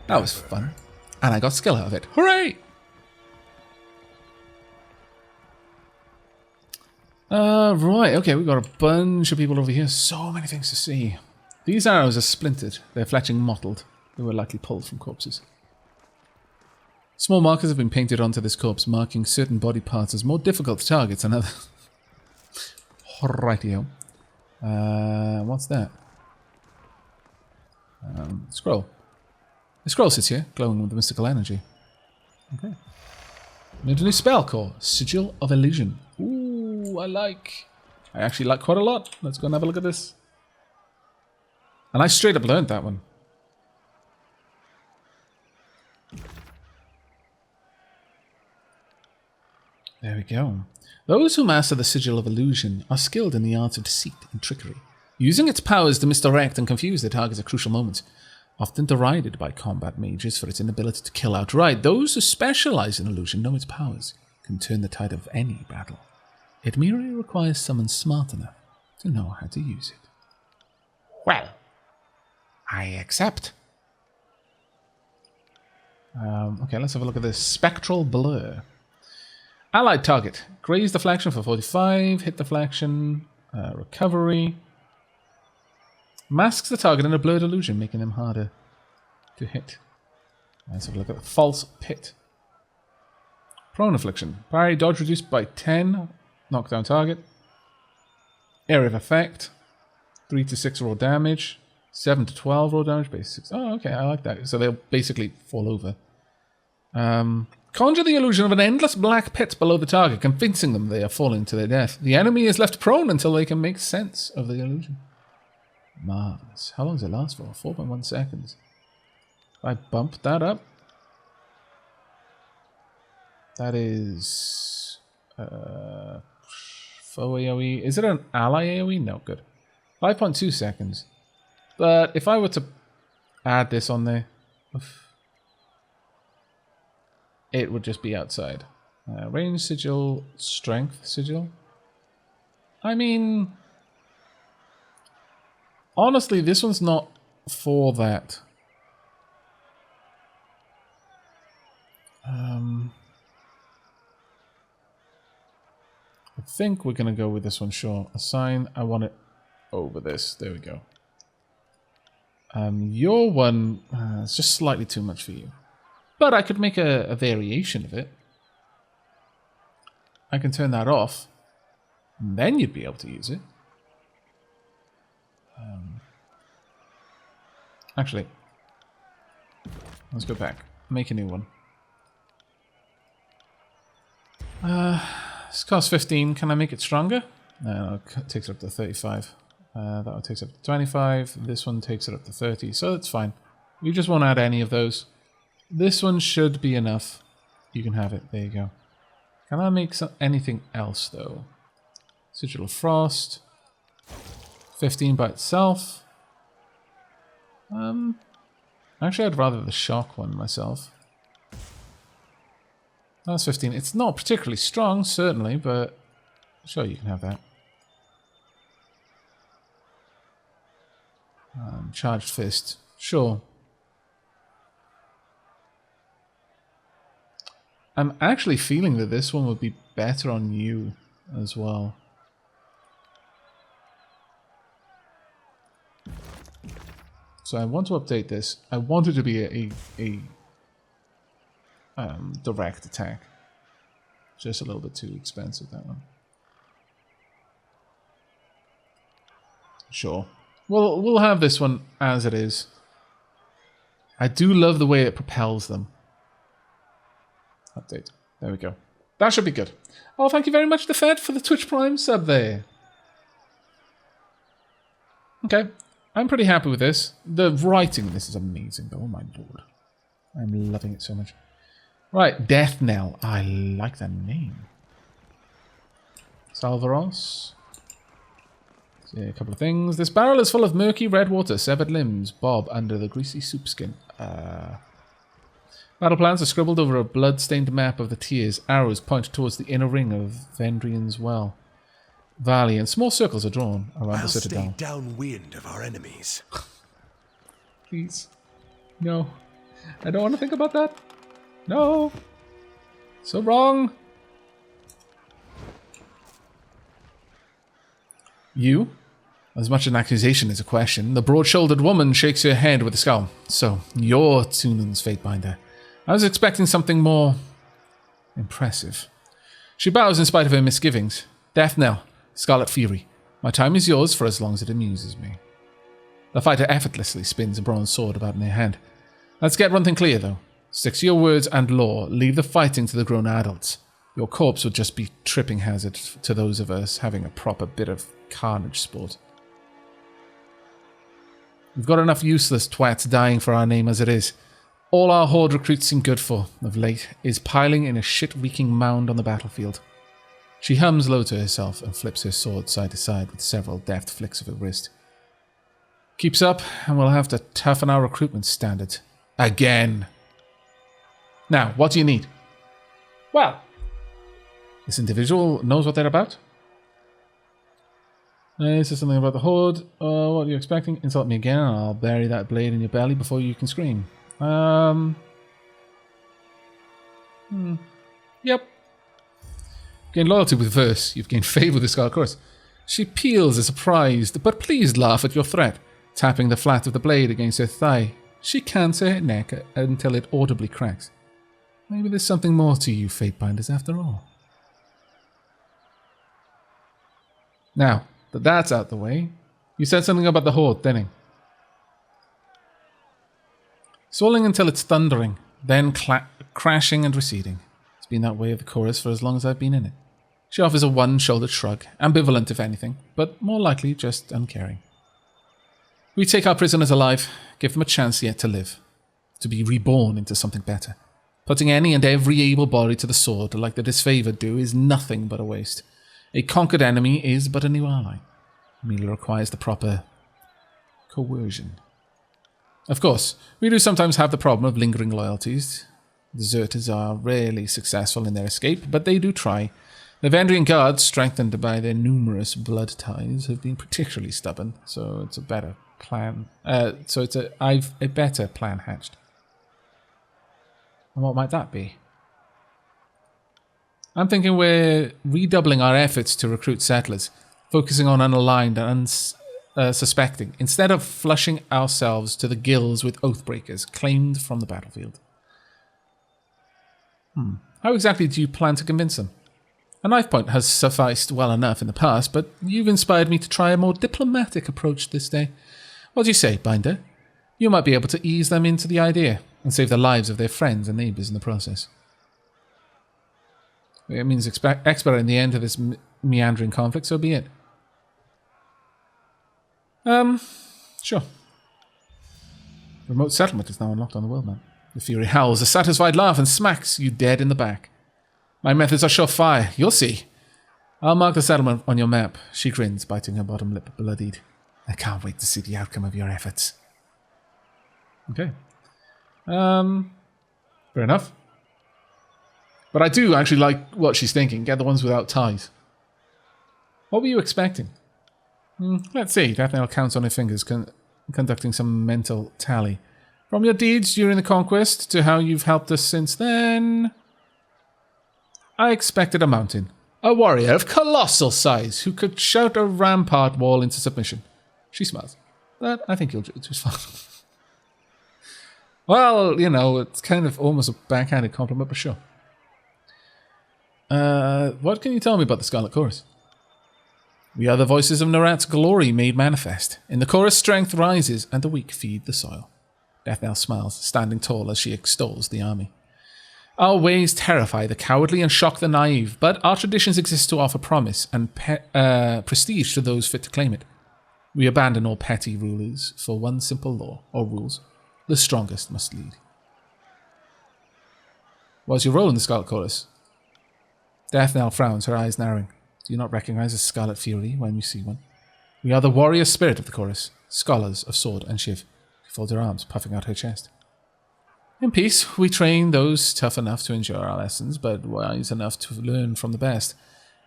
That was fun. And I got skill out of it. Hooray! Right, okay, we've got a bunch of people over here. So many things to see. These arrows are splintered. They're fletching mottled. They were likely pulled from corpses. Small markers have been painted onto this corpse, marking certain body parts as more difficult to target than others. Rightio. What's that? Scroll. The scroll sits here, glowing with mystical energy. Okay. Need a new spell core. Sigil of Illusion. Ooh, I actually like quite a lot. Let's go and have a look at this. And I straight up learned that one. There we go. Those who master the Sigil of Illusion are skilled in the arts of deceit and trickery, using its powers to misdirect and confuse their targets at crucial moments. Often derided by combat mages for its inability to kill outright, those who specialize in illusion know its powers can turn the tide of any battle. It merely requires someone smart enough to know how to use it. Well, I accept. Okay, let's have a look at this. Spectral Blur. Allied target. Graze deflection for 45. Hit deflection. Recovery. Masks the target in a blurred illusion, making them harder to hit. Let's have a look at the False Pit. Prone affliction. Parry dodge reduced by 10. Knockdown target. Area of effect. 3 to 6 raw damage. 7 to 12 raw damage. Base 6. Oh, okay, I like that. So they'll basically fall over. Conjure the illusion of an endless black pit below the target, convincing them they are falling to their death. The enemy is left prone until they can make sense of the illusion. Marvelous. How long does it last for? 4.1 seconds. If I bump that up. That is... foe AoE. Is it an ally AoE? No, good. 5.2 seconds. But if I were to add this on there... it would just be outside. Range Sigil, Strength Sigil. I mean... honestly, this one's not for that. I think we're going to go with this one, sure. Assign, I want it over this. There we go. Your one, it's just slightly too much for you. But I could make a variation of it. I can turn that off. And then you'd be able to use it. Actually, let's go back. Make a new one. This costs 15. Can I make it stronger? No, it takes it up to 35. That one takes it up to 25. This one takes it up to 30. So that's fine. We just won't add any of those. This one should be enough. You can have it. There you go. Can I make anything else, though? Sigil of Frost. 15 by itself. Actually, I'd rather the shock one myself. That's 15. It's not particularly strong, certainly, but sure, you can have that. Charged Fist. Sure. I'm actually feeling that this one would be better on you as well. So I want to update this. I want it to be a direct attack. Just a little bit too expensive, that one. Sure. We'll have this one as it is. I do love the way it propels them. Update. There we go. That should be good. Oh, thank you very much, The Fed, for the Twitch Prime sub there. Okay. I'm pretty happy with this. The writing in this is amazing, though. Oh my lord. I'm loving it so much. Right, Death Knell. I like that name. Salvaros. See a couple of things. This barrel is full of murky red water, severed limbs, bob under the greasy soup skin. Battle plans are scribbled over a blood-stained map of the tiers. Arrows point towards the inner ring of Vendrian's Well. Valley, and small circles are drawn around the citadel. Stay downwind of our enemies. Please. No. I don't want to think about that. No. So wrong. You? As much an accusation as a question, the broad-shouldered woman shakes her head with a scowl. So, you're Tunan's Fatebinder. I was expecting something more impressive. She bows in spite of her misgivings. Death knell, Scarlet Fury. My time is yours for as long as it amuses me. The fighter effortlessly spins a bronze sword about in her hand. Let's get one thing clear, though. Stick to your words and law. Leave the fighting to the grown adults. Your corpse would just be tripping hazard to those of us having a proper bit of carnage sport. We've got enough useless twats dying for our name as it is. All our Horde recruits seem good for, of late, is piling in a shit-reeking mound on the battlefield. She hums low to herself and flips her sword side to side with several deft flicks of her wrist. Keeps up, and we'll have to toughen our recruitment standards. Again. Now, what do you need? Well, this individual knows what they're about. This is something about the Horde. What are you expecting? Insult me again, and I'll bury that blade in your belly before you can scream. Yep. Gain loyalty with verse. You've gained favor with the Scarlet Chorus. She peels a surprised but pleased laugh at your threat, tapping the flat of the blade against her thigh. She cants her neck until it audibly cracks. Maybe there's something more to you Fatebinders after all. Now that that's out the way, you said something about the Horde, didn't you? Swelling until it's thundering, then crashing and receding. It's been that way of the chorus for as long as I've been in it. She offers a one-shouldered shrug, ambivalent if anything, but more likely just uncaring. We take our prisoners alive, give them a chance yet to live, to be reborn into something better. Putting any and every able body to the sword like the Disfavoured do is nothing but a waste. A conquered enemy is but a new ally. It merely requires the proper coercion. Of course, we do sometimes have the problem of lingering loyalties. Deserters are rarely successful in their escape, but they do try. The Vendrian guards, strengthened by their numerous blood ties, have been particularly stubborn, so it's a better plan. I've a better plan hatched. And what might that be? I'm thinking we're redoubling our efforts to recruit settlers, focusing on unaligned and unsuspecting, instead of flushing ourselves to the gills with oathbreakers claimed from the battlefield. How exactly do you plan to convince them? A knife point has sufficed well enough in the past, but you've inspired me to try a more diplomatic approach this day. What do you say, Binder? You might be able to ease them into the idea and save the lives of their friends and neighbours in the process. It means expediting the end of this meandering conflict, so be it. Sure. Remote settlement is now unlocked on the world map. The Fury howls a satisfied laugh and smacks you dead in the back. My methods are surefire, you'll see. I'll mark the settlement on your map. She grins, biting her bottom lip bloodied. I can't wait to see the outcome of your efforts. Okay. Fair enough. But I do actually like what she's thinking. Get the ones without ties. What were you expecting? Let's see. Daphne counts on her fingers, conducting some mental tally. From your deeds during the conquest to how you've helped us since then, I expected a mountain. A warrior of colossal size who could shout a rampart wall into submission. She smiles. But I think you'll do it just fine. Well, you know, it's kind of almost a backhanded compliment, but sure. What can you tell me about the Scarlet Chorus? We are the voices of Narat's glory made manifest. In the chorus, strength rises, and the weak feed the soil. Deathnell smiles, standing tall as she extols the army. Our ways terrify the cowardly and shock the naive, but our traditions exist to offer promise and prestige to those fit to claim it. We abandon all petty rulers for one simple law, or rules. The strongest must lead. What's your role in the Scarlet Chorus? Deathnell frowns, her eyes narrowing. Do you not recognize a Scarlet Fury when you see one? We are the warrior spirit of the chorus, scholars of sword and shiv. She folds her arms, puffing out her chest. In peace, we train those tough enough to endure our lessons, but wise enough to learn from the best.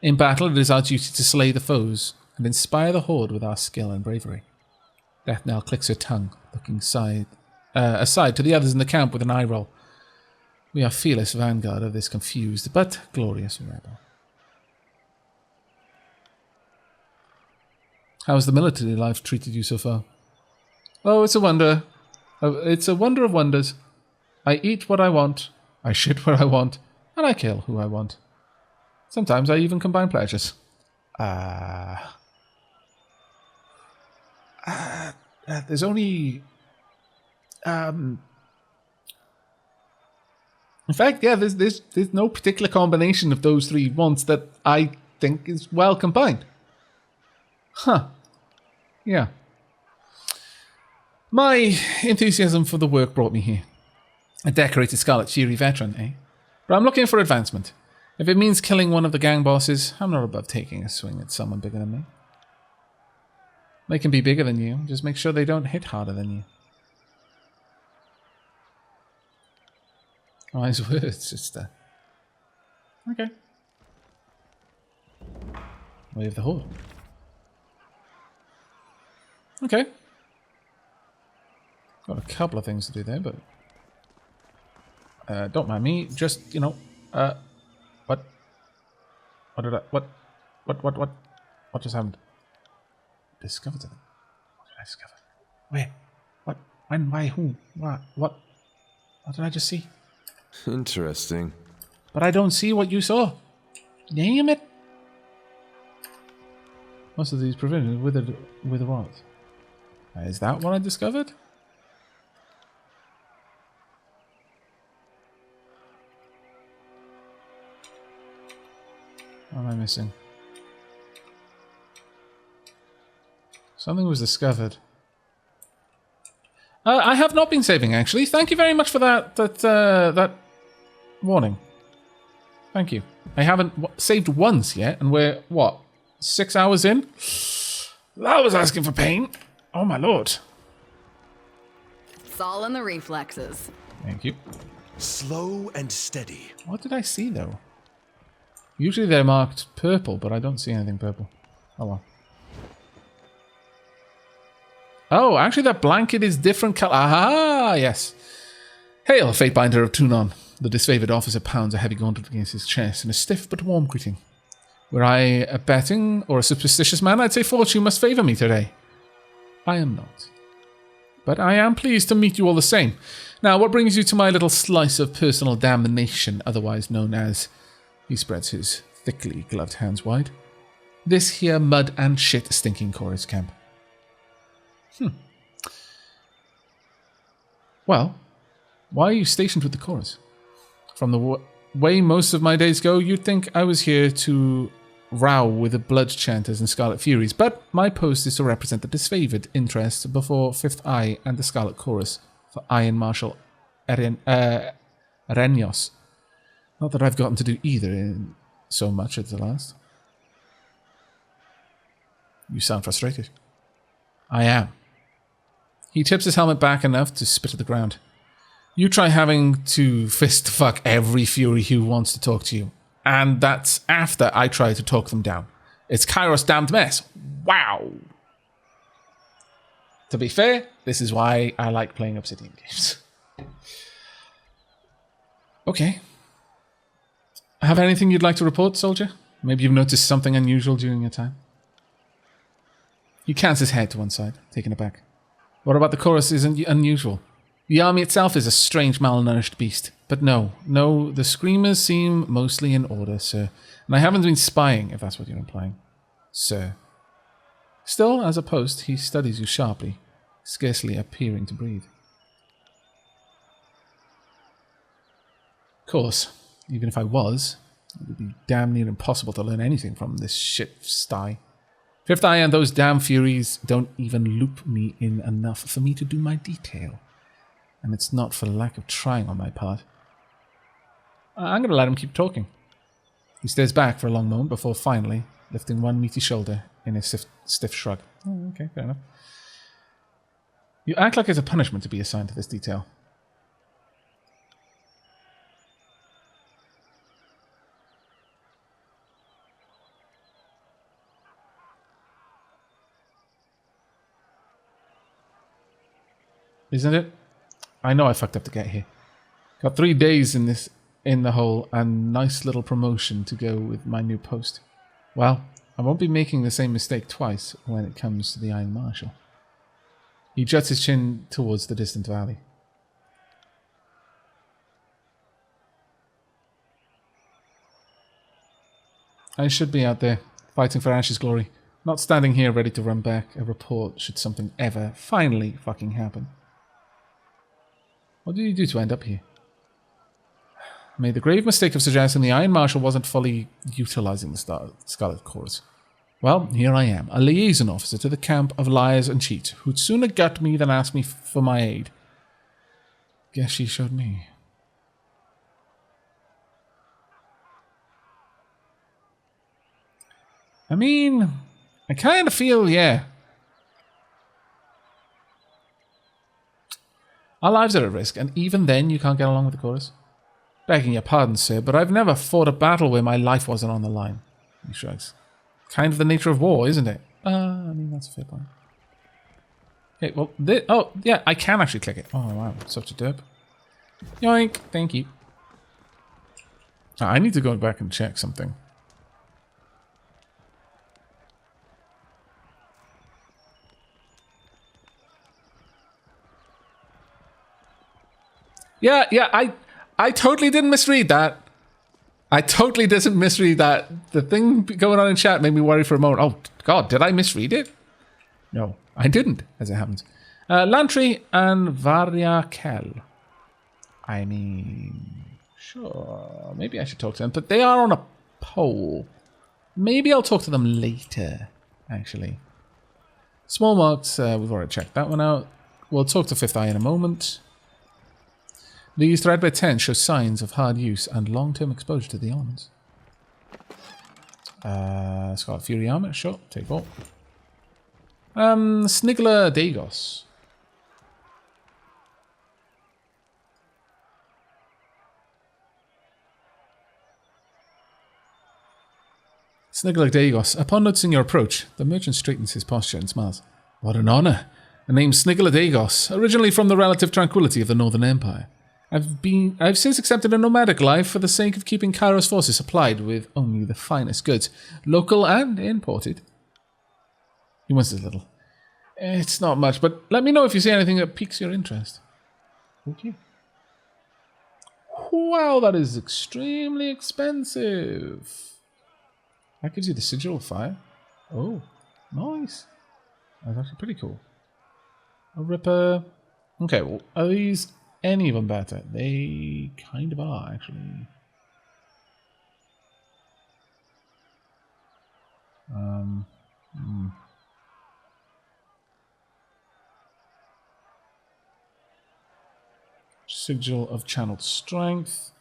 In battle, it is our duty to slay the foes and inspire the horde with our skill and bravery. Deathnell clicks her tongue, looking aside to the others in the camp with an eye roll. We are fearless vanguard of this confused but glorious rebel. How has the military life treated you so far? Oh, it's a wonder. It's a wonder of wonders. I eat what I want, I shit where I want, and I kill who I want. Sometimes I even combine pleasures. There's only... in fact, yeah, there's no particular combination of those three wants that I think is well combined. Huh. Yeah. My enthusiasm for the work brought me here. A decorated Scarlet Fury veteran, eh? But I'm looking for advancement. If it means killing one of the gang bosses, I'm not above taking a swing at someone bigger than me. They can be bigger than you, just make sure they don't hit harder than you. Wise words, sister. Okay. Way of the Horde. Okay. Got a couple of things to do there, but... don't mind me, just, you know... What? What did I... What just happened? Discovered something. What did I discover? Where? What? When? Why? Who? What? What did I just see? Interesting. But I don't see what you saw. Damn it. Most of these provisions with what? Is that what I discovered? What am I missing? Something was discovered. I have not been saving, actually. Thank you very much for that warning. Thank you. I haven't saved once yet, and we're, what, 6 hours in? That was asking for pain. Oh, my lord. It's all in the reflexes. Thank you. Slow and steady. What did I see, though? Usually they're marked purple, but I don't see anything purple. Oh, well. Oh, actually that blanket is different color. Aha, yes. Hail, Fatebinder of Tunon. The disfavored officer pounds a heavy gauntlet against his chest in a stiff but warm greeting. Were I a betting or a superstitious man, I'd say fortune must favor me today. I am not. But I am pleased to meet you all the same. Now, what brings you to my little slice of personal damnation, otherwise known as... He spreads his thickly gloved hands wide. This here mud and shit stinking chorus camp. Well, why are you stationed with the chorus? From the way most of my days go, you'd think I was here to row with the blood chanters and Scarlet Furies, but my post is to represent the disfavored interest before Fifth Eye and the Scarlet Chorus for Iron Marshal Arenos. Not that I've gotten to do either in so much at the last. You sound frustrated. I am. He tips his helmet back enough to spit at the ground. You try having to fist fuck every Fury who wants to talk to you. And that's after I try to talk them down. It's Kairos' damned mess. Wow. To be fair, this is why I like playing Obsidian games. Okay. Have anything you'd like to report, soldier? Maybe you've noticed something unusual during your time? He cants his head to one side, taken aback. What about the chorus isn't unusual? The army itself is a strange malnourished beast. But no, the screamers seem mostly in order, sir. And I haven't been spying, if that's what you're implying. Sir. Still, as a post, he studies you sharply, scarcely appearing to breathe. Of course, even if I was, it would be damn near impossible to learn anything from this shit sty. Fifth Eye and those damn Furies don't even loop me in enough for me to do my detail. And it's not for lack of trying on my part. I'm going to let him keep talking. He stares back for a long moment before finally lifting one meaty shoulder in a stiff shrug. Oh, okay, fair enough. You act like it's a punishment to be assigned to this detail. Isn't it? I know I fucked up to get here. Got 3 days in the hole and nice little promotion to go with my new post. Well, I won't be making the same mistake twice when it comes to the Iron Marshal. He juts his chin towards the distant valley. I should be out there, fighting for Ash's glory. Not standing here ready to run back a report should something ever finally fucking happen. What did you do to end up here? I made the grave mistake of suggesting the Iron Marshal wasn't fully utilizing the Scarlet Chorus. Well, here I am, a liaison officer to the camp of liars and cheats, who'd sooner gut me than ask me for my aid. Guess she showed me. I mean, I kind of feel, yeah. Our lives are at risk, and even then you can't get along with the chorus. Begging your pardon, sir, but I've never fought a battle where my life wasn't on the line. He shrugs. Kind of the nature of war, isn't it? I mean, that's a fair point. Okay, well, oh, yeah, I can actually click it. Oh, wow, such a derp. Yoink, thank you. I need to go back and check something. Yeah, I totally didn't misread that. I totally didn't misread that. The thing going on in chat made me worry for a moment. Oh, God, did I misread it? No, I didn't, as it happens. Lantry and Variakel. I mean, sure, maybe I should talk to them, but they are on a poll. Maybe I'll talk to them later, actually. Small marks, we've already checked that one out. We'll talk to Fifth Eye in a moment. The Threadbare 10 shows signs of hard use and long-term exposure to the elements. Scarlet Fury armor, sure, take all. Snigler Dagos. Snigler Dagos. Upon noticing your approach, the merchant straightens his posture and smiles. What an honor. The name Snigler Dagos, originally from the relative tranquility of the Northern Empire. I've since accepted a nomadic life for the sake of keeping Kairos forces supplied with only the finest goods, local and imported. He wants a little. It's not much, but let me know if you see anything that piques your interest. Okay. Wow, that is extremely expensive. That gives you the Sigil of Fire. Oh, nice. That's actually pretty cool. A Ripper. Okay, well, are these any of them better? They kind of are, actually. Sigil of Channeled Strength.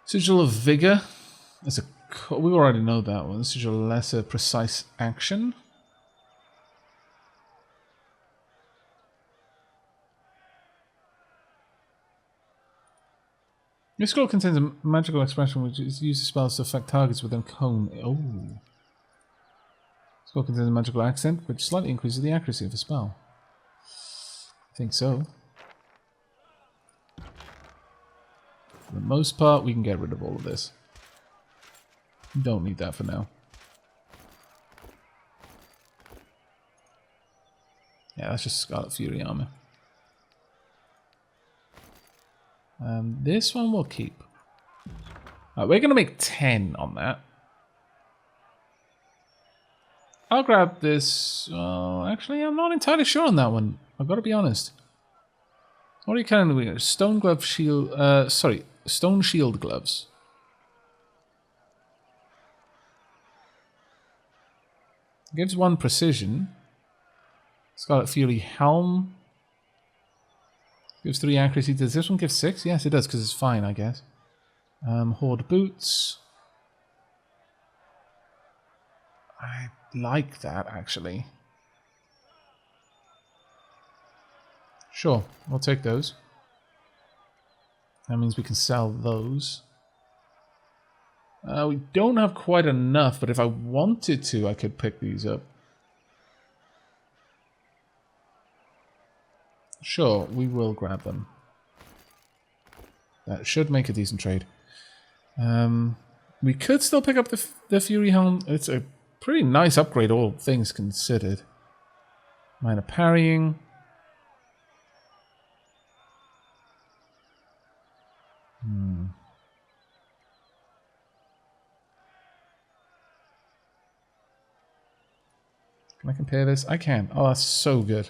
Sigil of Vigor. We already know that one. Sigil of Lesser Precise Action. This scroll contains a magical expression which is used as spells to affect targets within cone. Oh. This scroll contains a magical accent which slightly increases the accuracy of a spell. I think so. For the most part, we can get rid of all of this. Don't need that for now. Yeah, that's just Scarlet Fury armor. This one we'll keep. We're going to make 10 on that. I'll grab this. Actually, I'm not entirely sure on that one. I've got to be honest. What are you kind of doing? Stone glove shield. Stone shield gloves. Gives 1 precision. Scarlet Fury helm. Gives 3 accuracy. Does this one give 6? Yes, it does, because it's fine, I guess. Horde boots. I like that, actually. Sure, we'll take those. That means we can sell those. We don't have quite enough, but if I wanted to, I could pick these up. Sure, we will grab them. That should make a decent trade. We could still pick up the Fury Helm. It's a pretty nice upgrade, all things considered. Minor parrying. Can I compare this? I can. Oh, that's so good.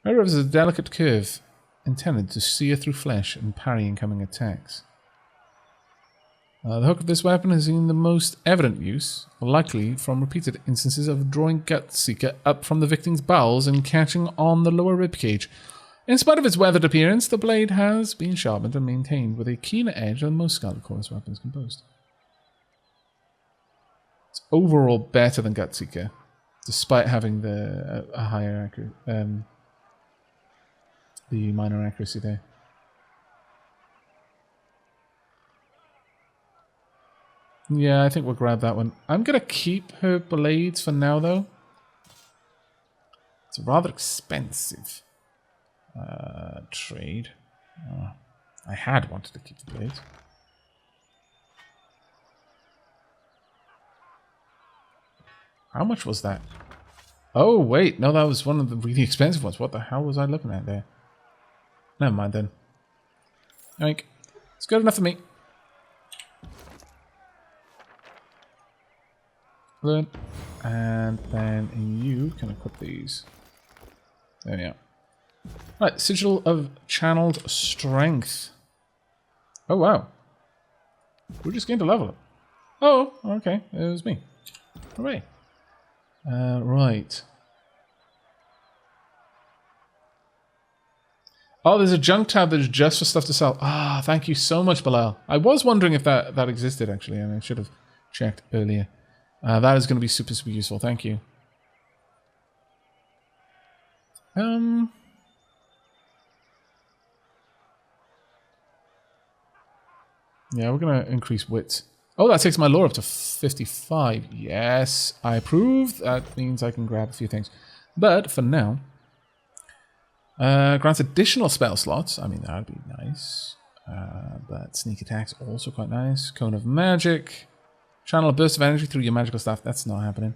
Red is a delicate curve intended to sear through flesh and parry incoming attacks. The hook of this weapon has seen the most evident use, likely from repeated instances of drawing Gutseeker up from the victim's bowels and catching on the lower ribcage. In spite of its weathered appearance, the blade has been sharpened and maintained with a keener edge than most Scarlet Chorus weapons can boast. It's overall better than Gutseeker, despite having the a higher accuracy, the minor accuracy there. Yeah, I think we'll grab that one. I'm going to keep her blades for now, though. It's a rather expensive trade. I had wanted to keep the blades. How much was that? Oh, wait. No, that was one of the really expensive ones. What the hell was I looking at there? Never mind, then. Like, it's good enough for me. Learn. And then you can equip these. There we are. Right, Sigil of Channeled Strength. Oh, wow. We just gained a level up. Oh, okay. It was me. Hooray. Right. Oh, there's a junk tab that's just for stuff to sell. Ah, thank you so much, Bilal. I was wondering if that existed, actually, and I should have checked earlier. That is going to be super, super useful. Thank you. Yeah, we're going to increase wit. Oh, that takes my lore up to 55. Yes, I approve. That means I can grab a few things. But for now, grants additional spell slots. I mean, that would be nice. But sneak attack's also quite nice. Cone of Magic. Channel a burst of energy through your magical staff. That's not happening.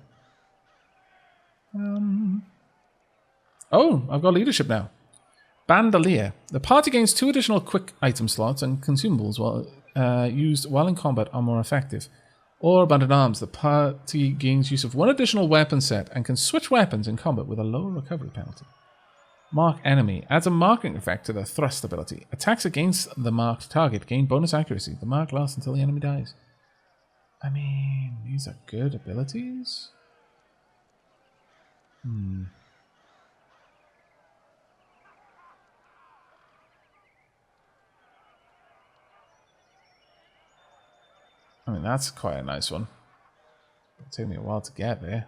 Oh, I've got leadership now. Bandolier. The party gains 2 additional quick item slots and consumables while used while in combat are more effective. Or Banded Arms. The party gains use of 1 additional weapon set and can switch weapons in combat with a lower recovery penalty. Mark Enemy. Adds a marking effect to the thrust ability. Attacks against the marked target gain bonus accuracy. The mark lasts until the enemy dies. I mean, these are good abilities. I mean, that's quite a nice one. It'll take me a while to get there.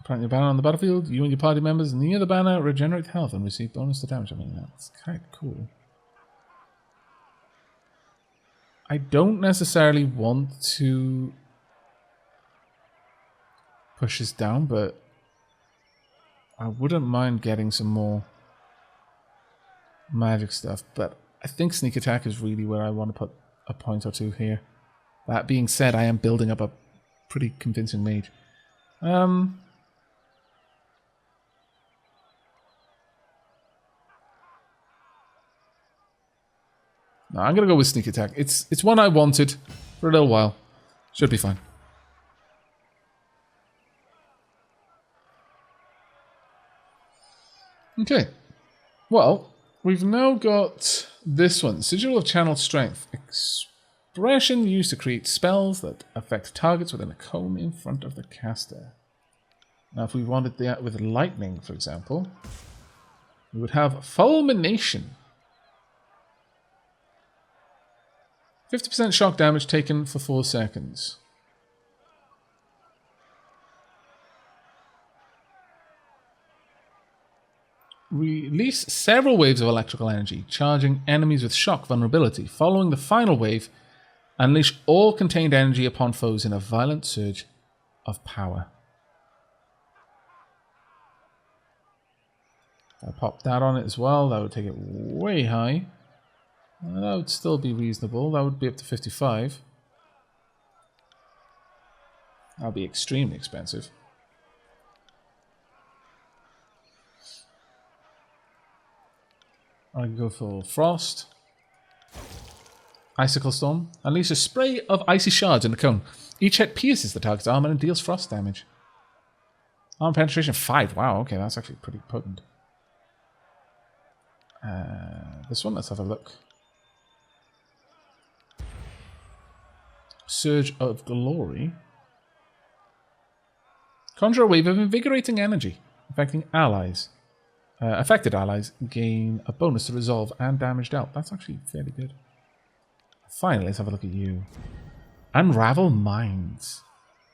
Plant your banner on the battlefield. You and your party members near the banner regenerate health and receive bonus to damage. I mean, that's kind of cool. I don't necessarily want to push this down, but I wouldn't mind getting some more magic stuff. But I think sneak attack is really where I want to put a point or two here. That being said, I am building up a pretty convincing mage. No, I'm going to go with sneak attack. It's one I wanted for a little while. Should be fine. Okay. Well, we've now got this one. Sigil of Channeled Strength. Expression used to create spells that affect targets within a cone in front of the caster. Now, if we wanted that with lightning, for example, we would have Fulmination. 50% shock damage taken for 4 seconds. release several waves of electrical energy, charging enemies with shock vulnerability. Following the final wave, unleash all contained energy upon foes in a violent surge of power. If I pop that on it as well, that would take it way high. That would still be reasonable. That would be up to 55. That would be extremely expensive. I can go for Frost. Icicle Storm. Unleash a spray of icy shards in the cone. Each hit pierces the target's armor and deals frost damage. Armor penetration 5. Wow, okay, that's actually pretty potent. This one, let's have a look. Surge of Glory. Conjure a wave of invigorating energy, affecting allies. Affected allies gain a bonus to resolve and damage dealt. That's actually fairly good. Finally, let's have a look at you. Unravel Minds.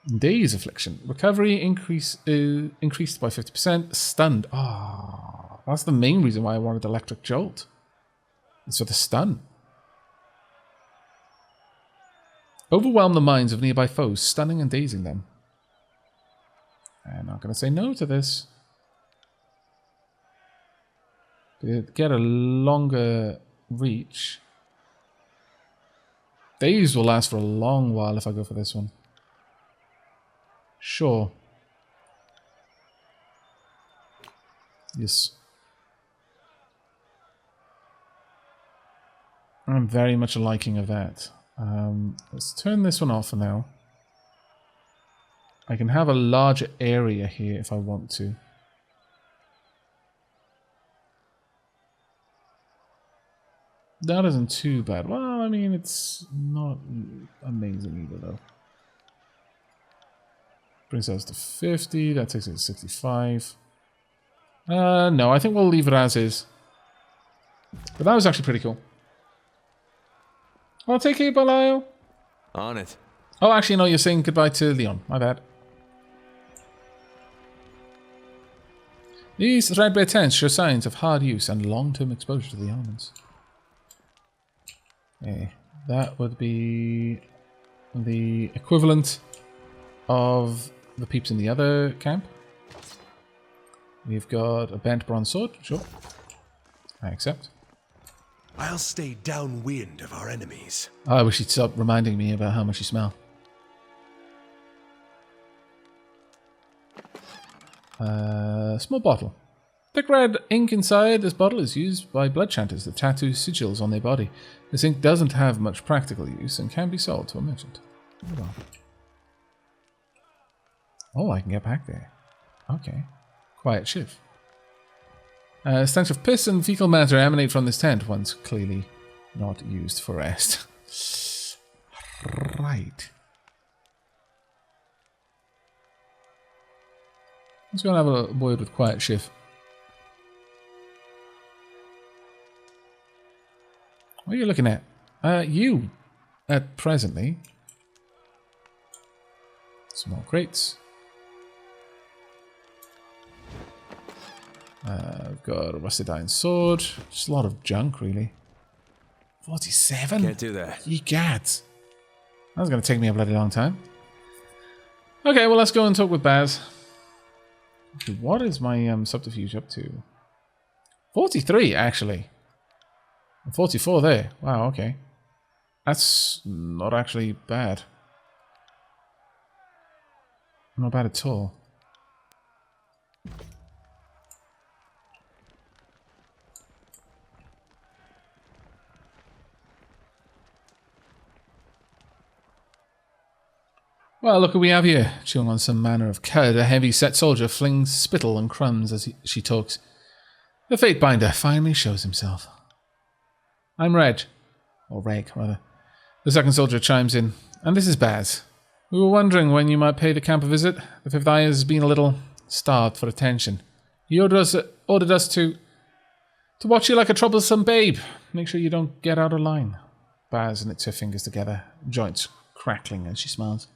Days Affliction. Recovery increased by 50%. Stunned. Ah, that's the main reason why I wanted Electric Jolt. It's for the stun. Overwhelm the minds of nearby foes, stunning and dazing them. I'm not going to say no to this. Get a longer reach. Daze will last for a long while if I go for this one. Sure. Yes. I'm very much a liking of that. Let's turn this one off for now. I can have a larger area here if I want to. That isn't too bad. Well, I mean, it's not amazing either, though. Brings us to 50. That takes it to 65. No, I think we'll leave it as is. But that was actually pretty cool. I'll take it, Belial. On it. Oh, actually, no, you're saying goodbye to Leon. My bad. These red bear tents show signs of hard use and long-term exposure to the elements. Okay, that would be the equivalent of the peeps in the other camp. We've got a bent bronze sword. Sure. I accept. I'll stay downwind of our enemies. Oh, I wish he'd stop reminding me about how much you smell. Small bottle. Thick red ink inside this bottle is used by blood chanters that tattoo sigils on their body. This ink doesn't have much practical use and can be sold to a merchant. Hold on. Oh, I can get back there. Okay. Quiet shift. Stench of piss and fecal matter emanate from this tent, once clearly not used for rest. Right. Let's go and have a word with Quiet Shift. What are you looking at? You, at presently. Small crates. I've got a rusted iron sword. Just a lot of junk, really. 47? Can't do that. Ye gads. That was going to take me a bloody long time. Okay, well, let's go and talk with Baz. Actually, what is my subterfuge up to? 43, actually. 44 there. Wow, okay. That's not actually bad. Not bad at all. Well, look who we have here, chewing on some manner of cud. A heavy-set soldier flings spittle and crumbs as she talks. The Fatebinder finally shows himself. I'm Reg. Or Reg, rather. The second soldier chimes in. And this is Baz. We were wondering when you might pay the camp a visit. The Fifth Eye has been a little starved for attention. He ordered us to watch you like a troublesome babe. Make sure you don't get out of line. Baz knits her fingers together, joints crackling as she smiles.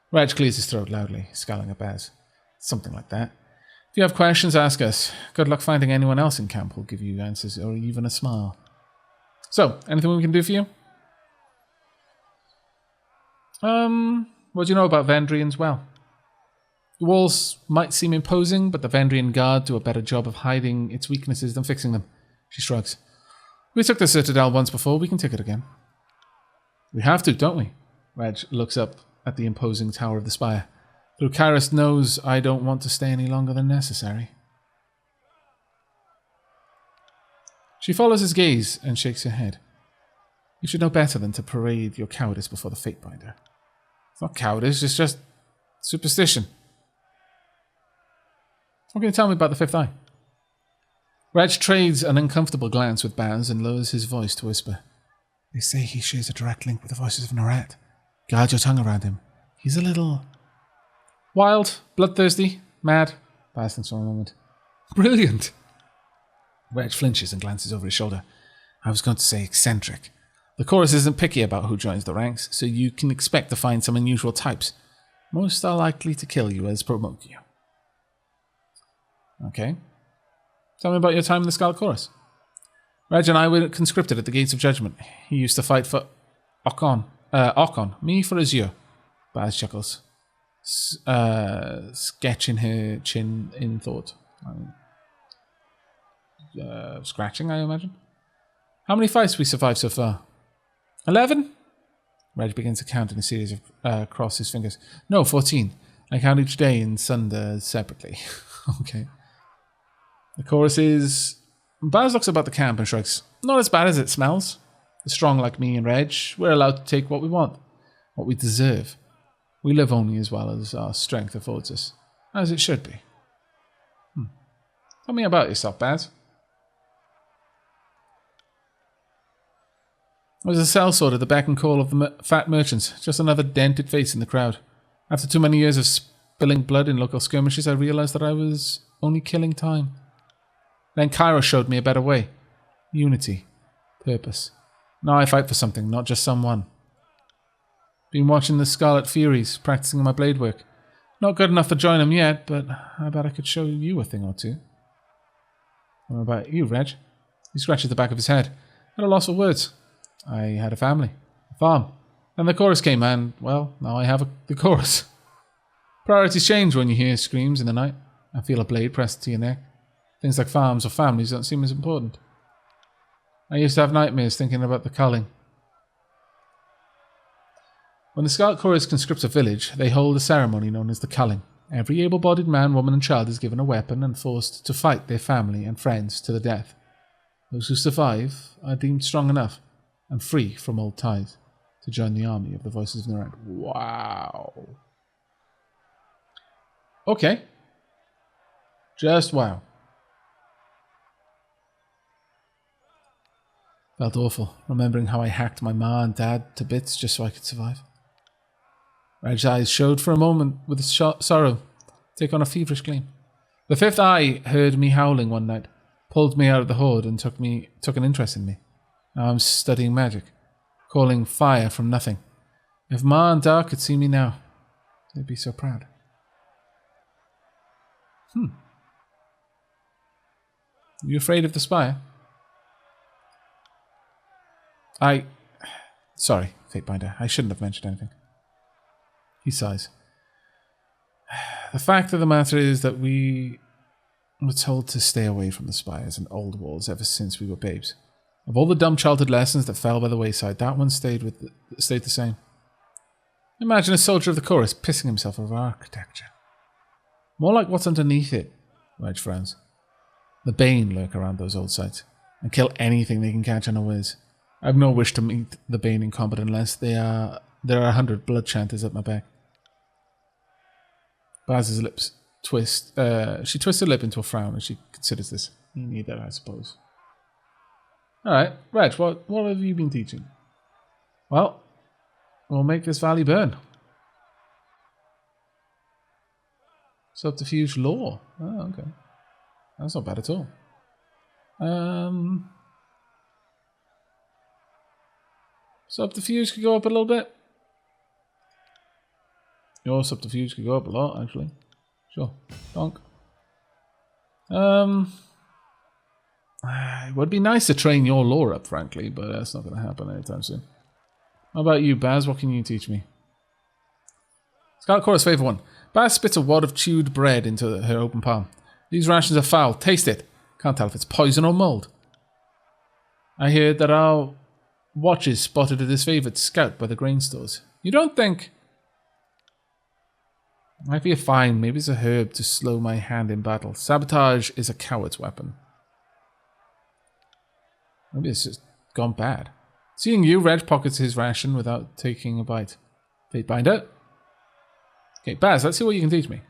Reg clears his throat loudly, scowling at Baz. Something like that. If you have questions, ask us. Good luck finding anyone else in camp who'll give you answers or even a smile. So, anything we can do for you? What do you know about Vendrian's well? The walls might seem imposing, but the Vendrian Guard do a better job of hiding its weaknesses than fixing them. She shrugs. We took the Citadel once before, we can take it again. We have to, don't we? Reg looks up at the imposing tower of the spire. Though Kairos knows I don't want to stay any longer than necessary. She follows his gaze and shakes her head. You should know better than to parade your cowardice before the Fatebinder. It's not cowardice, it's just superstition. What can you tell me about the fifth eye? Reg trades an uncomfortable glance with Baz and lowers his voice to whisper. They say he shares a direct link with the voices of Narat. Guard your tongue around him. He's a little... wild, bloodthirsty, mad. Baz thinks for a moment. Brilliant. Reg flinches and glances over his shoulder. I was going to say eccentric. The chorus isn't picky about who joins the ranks, so you can expect to find some unusual types. Most are likely to kill you as promote you. Okay. Tell me about your time in the Scarlet Chorus. Reg and I were conscripted at the Gates of Judgment. He used to fight for Ocon, me for Azure. Baz chuckles, sketching her chin in thought. Scratching, I imagine. How many fights we survived so far? 11? Reg begins to count in a series of across his fingers. No, 14. I count each day in Sunder separately. Okay. The chorus is... Baz looks about the camp and shrugs. Not as bad as it smells. The strong like me and Reg, we're allowed to take what we want. What we deserve. We live only as well as our strength affords us. As it should be. Tell me about yourself, Baz. I was a sellsword at the beck and call of the fat merchants, just another dented face in the crowd. After too many years of spilling blood in local skirmishes, I realized that I was only killing time. Then Kairos showed me a better way. Unity. Purpose. Now I fight for something, not just someone. Been watching the Scarlet Furies, practicing my blade work. Not good enough to join them yet, but I bet I could show you a thing or two. What about you, Reg? He scratches the back of his head. At a loss for words. I had a family, a farm. Then the chorus came and, well, now I have the chorus. Priorities change when you hear screams in the night and feel a blade pressed to your neck. Things like farms or families don't seem as important. I used to have nightmares thinking about the culling. When the Scarlet Chorus conscripts a village, they hold a ceremony known as the culling. Every able-bodied man, woman and child is given a weapon and forced to fight their family and friends to the death. Those who survive are deemed strong enough and free from old ties to join the army of the Voices of Narat. Wow. Okay. Just wow. Felt awful, remembering how I hacked my ma and dad to bits just so I could survive. Reg's eyes showed for a moment with sorrow take on a feverish gleam. The fifth eye heard me howling one night, pulled me out of the horde and took an interest in me. Now I'm studying magic, calling fire from nothing. If Ma and Da could see me now, they'd be so proud. You afraid of the spire? Sorry, Fatebinder, I shouldn't have mentioned anything. He sighs. The fact of the matter is that we were told to stay away from the spires and old walls ever since we were babes. Of all the dumb childhood lessons that fell by the wayside, that one stayed the same. Imagine a soldier of the chorus pissing himself over architecture. More like what's underneath it, Reg frowns. The Bane lurk around those old sites and kill anything they can catch unawares. I have no wish to meet the Bane in combat unless there are 100 blood chanters at my back. Baz's lips twist. She twists her lip into a frown as she considers this. Me neither, I suppose. Alright, Reg, what have you been teaching? Well, we'll make this valley burn. Subterfuge law. Oh, okay. That's not bad at all. Subterfuge could go up a little bit. Your subterfuge could go up a lot, actually. Sure. Donk. It would be nice to train your lore up, frankly, but that's not going to happen anytime soon. How about you, Baz? What can you teach me? Scout Chorus Favor 1. Baz spits a wad of chewed bread into her open palm. These rations are foul. Taste it. Can't tell if it's poison or mold. I hear that our watches spotted a disfavored scout by the grain stores. You don't think... Might be a fine. Maybe it's a herb to slow my hand in battle. Sabotage is a coward's weapon. Maybe it's just gone bad. Seeing you, Reg pockets his ration without taking a bite. Fate Binder. Okay, Baz, let's see what you can teach me.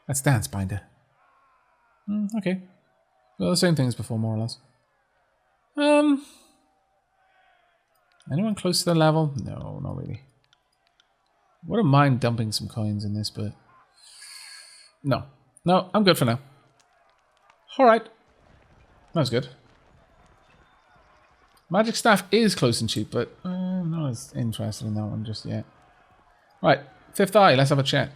Let's dance, Binder. Okay. Well, the same thing as before, more or less. Anyone close to the level? No, not really. Wouldn't mind dumping some coins in this, but... No, I'm good for now. Alright. That was good. Magic Staff is close and cheap, but I'm not as interested in that one just yet. Right, Fifth Eye, let's have a chat.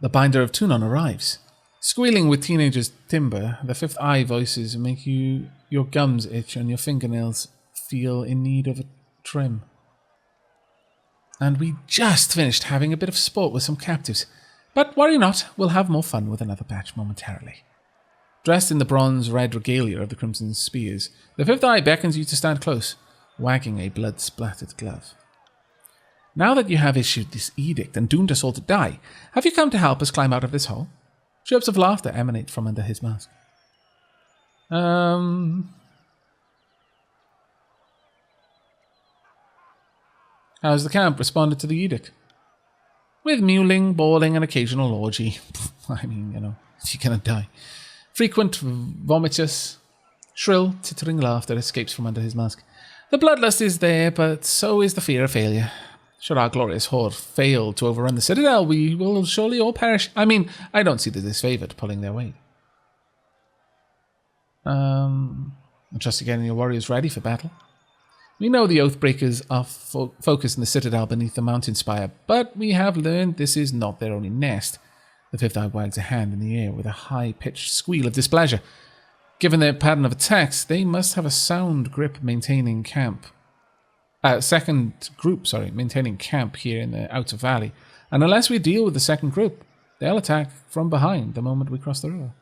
The Binder of Tunon arrives. Squealing with teenagers' timber, the Fifth Eye voices make your gums itch and your fingernails feel in need of a trim. And we just finished having a bit of sport with some captives. But worry not, we'll have more fun with another batch momentarily. Dressed in the bronze-red regalia of the Crimson Spears, the Fifth Eye beckons you to stand close, wagging a blood-splattered glove. Now that you have issued this edict and doomed us all to die, have you come to help us climb out of this hole? Chirps of laughter emanate from under his mask. How's the camp responded to the edict? With mewling, bawling, and occasional orgy. I mean, if you're gonna die. Frequent, vomitous, shrill, tittering laughter escapes from under his mask. The bloodlust is there, but so is the fear of failure. Should our glorious horde fail to overrun the citadel, we will surely all perish. I mean, I don't see the disfavored pulling their weight. I trust you're getting your warriors ready for battle. We know the Oathbreakers are focused in the citadel beneath the mountain spire, but we have learned this is not their only nest. The Fifth Eye wags a hand in the air with a high-pitched squeal of displeasure. Given their pattern of attacks, they must have a sound grip maintaining camp. Maintaining camp here in the Outer Valley. And unless we deal with the second group, they'll attack from behind the moment we cross the river.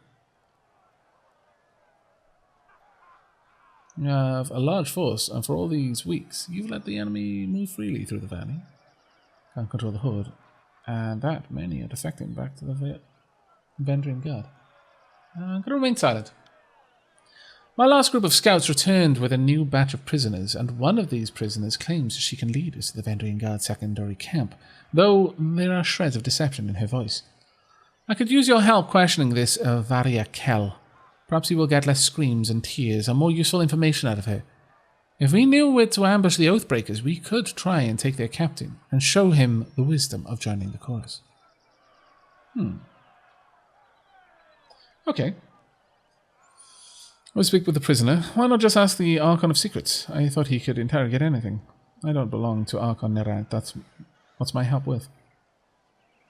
You have a large force, and for all these weeks, you've let the enemy move freely through the valley. Can't control the horde, and that many are defecting back to the Vendrian Guard. I'm going to remain silent. My last group of scouts returned with a new batch of prisoners, and one of these prisoners claims she can lead us to the Vendrian Guard secondary camp, though there are shreds of deception in her voice. I could use your help questioning this Varia Kell. Perhaps you will get less screams and tears and more useful information out of her. If we knew where to ambush the Oathbreakers, we could try and take their captain and show him the wisdom of joining the chorus. Okay. We'll speak with the prisoner. Why not just ask the Archon of Secrets? I thought he could interrogate anything. I don't belong to Archon Nerant. That's what's my help with.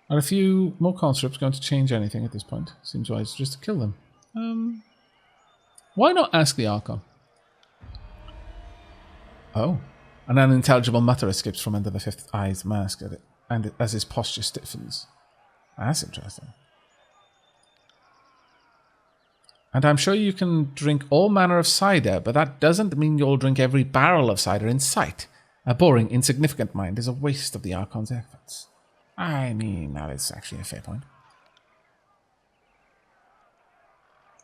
Are a few more conscripts going to change anything at this point? Seems wise just to kill them. Why not ask the Archon? Oh. An unintelligible mutter escapes from under the Fifth Eye's mask and as his posture stiffens. That's interesting. And I'm sure you can drink all manner of cider, but that doesn't mean you'll drink every barrel of cider in sight. A boring, insignificant mind is a waste of the Archon's efforts. I mean, that is actually a fair point.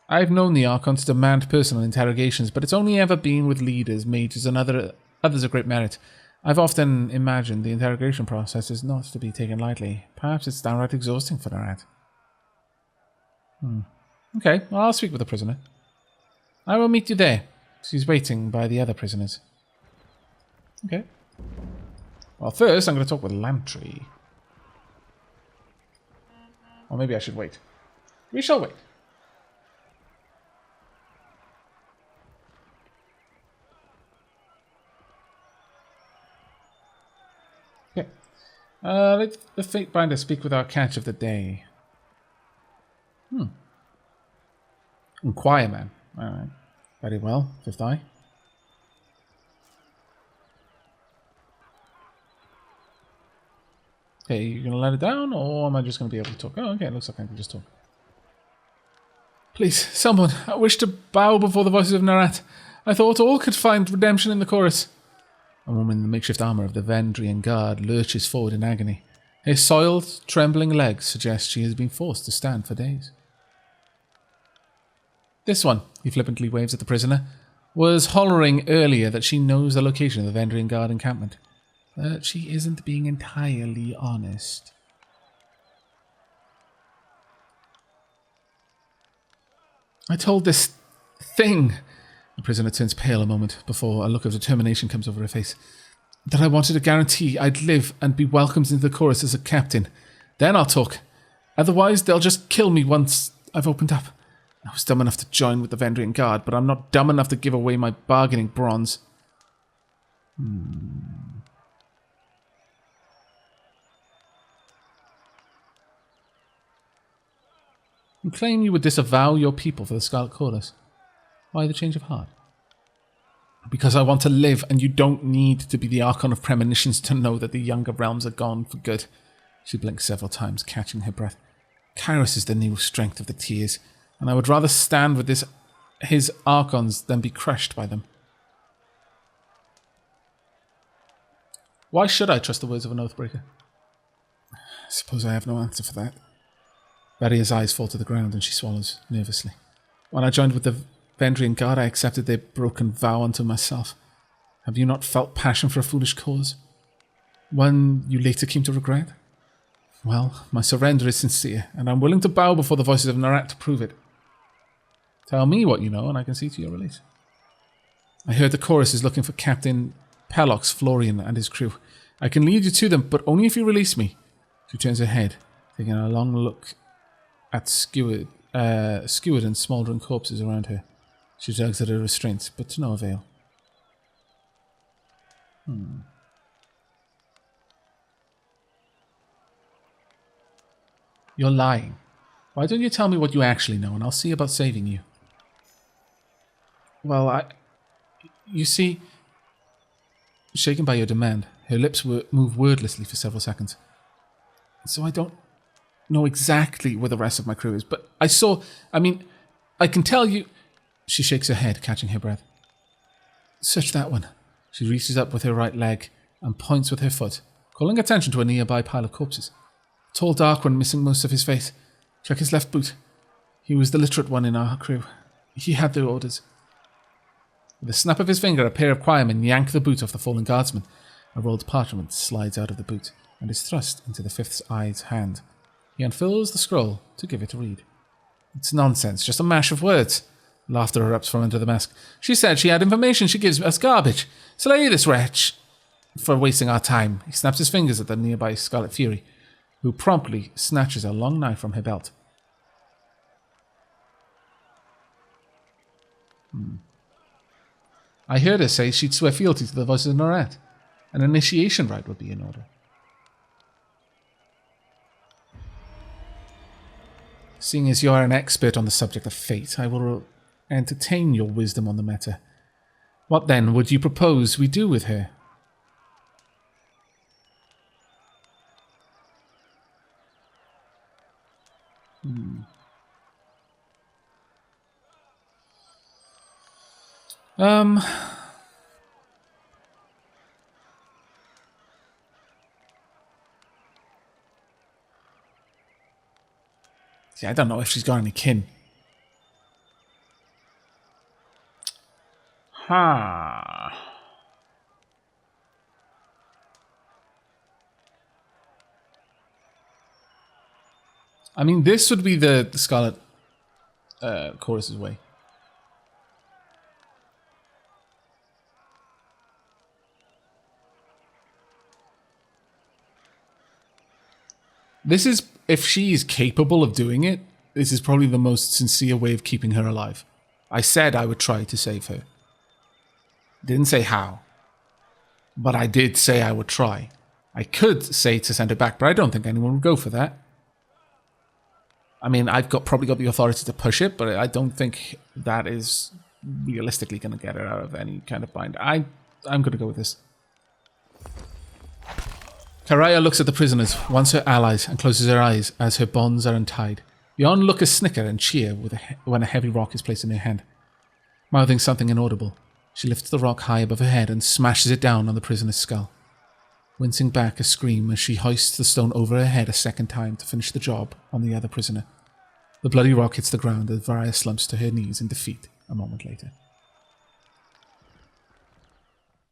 I've known the Archon to demand personal interrogations, but it's only ever been with leaders, mages, and others of great merit. I've often imagined the interrogation process is not to be taken lightly. Perhaps it's downright exhausting for the rat. Okay, well, I'll speak with the prisoner. I will meet you there. She's waiting by the other prisoners. Okay. Well, first I'm going to talk with Lantry. Or maybe I should wait. We shall wait. Okay. Let the Fate Binder speak with our catch of the day. Inquire man. Alright. Very well. Fifth eye. Okay, you gonna let it down, or am I just gonna be able to talk? Oh, okay, it looks like I can just talk. Please, someone, I wish to bow before the voices of Narat. I thought all could find redemption in the chorus. A woman in the makeshift armour of the Vendrian Guard lurches forward in agony. Her soiled, trembling legs suggest she has been forced to stand for days. This one, he flippantly waves at the prisoner, was hollering earlier that she knows the location of the Vendrian Guard encampment. But she isn't being entirely honest. I told this thing. The prisoner turns pale a moment before a look of determination comes over her face. That I wanted to guarantee I'd live and be welcomed into the chorus as a captain. Then I'll talk. Otherwise, they'll just kill me once I've opened up. I was dumb enough to join with the Vendrian Guard, but I'm not dumb enough to give away my bargaining bronze. You claim you would disavow your people for the Scarlet Chorus. Why the change of heart? Because I want to live, and you don't need to be the Archon of Premonitions to know that the younger realms are gone for good. She blinks several times, catching her breath. Kairos is the new strength of the Tears, and I would rather stand with his Archons than be crushed by them. Why should I trust the words of an Oathbreaker? I suppose I have no answer for that. Varia's eyes fall to the ground and she swallows nervously. When I joined with the Vendrian Guard, I accepted their broken vow unto myself. Have you not felt passion for a foolish cause? One you later came to regret? Well, my surrender is sincere, and I'm willing to bow before the voices of Narat to prove it. Tell me what you know, and I can see to your release. I heard the chorus is looking for Captain Pelox Florian and his crew. I can lead you to them, but only if you release me. She turns her head, taking a long look at skewered and smouldering corpses around her. She tugs at her restraints, but to no avail. You're lying. Why don't you tell me what you actually know, and I'll see about saving you. Well, you see, shaken by your demand, her lips move wordlessly for several seconds. So I don't know exactly where the rest of my crew is, but I can tell you... She shakes her head, catching her breath. Search that one. She reaches up with her right leg and points with her foot, calling attention to a nearby pile of corpses. A tall dark one missing most of his face. Check his left boot. He was the literate one in our crew. He had their orders. With a snap of his finger, a pair of choirmen yank the boot off the fallen guardsman. A rolled parchment slides out of the boot and is thrust into the fifth eye's hand. He unfurls the scroll to give it a read. It's nonsense, just a mash of words. Laughter erupts from under the mask. She said she had information she gives us garbage. Slay this wretch for wasting our time. He snaps his fingers at the nearby Scarlet Fury, who promptly snatches a long knife from her belt. I heard her say she'd swear fealty to the voices of Narat. An initiation rite would be in order. Seeing as you are an expert on the subject of fate, I will entertain your wisdom on the matter. What then would you propose we do with her? See, I don't know if she's got any kin. I mean, this would be the Scarlet Chorus's way. This is, if she is capable of doing it, this is probably the most sincere way of keeping her alive. I said I would try to save her. Didn't say how. But I did say I would try. I could say to send her back, but I don't think anyone would go for that. I mean, I've probably got the authority to push it, but I don't think that is realistically going to get her out of any kind of bind. I'm going to go with this. Karaya looks at the prisoners, once her allies, and closes her eyes as her bonds are untied. The onlookers snicker and cheer when a heavy rock is placed in her hand. Mouthing something inaudible, she lifts the rock high above her head and smashes it down on the prisoner's skull, wincing back a scream as she hoists the stone over her head a second time to finish the job on the other prisoner. The bloody rock hits the ground as Varya slumps to her knees in defeat a moment later.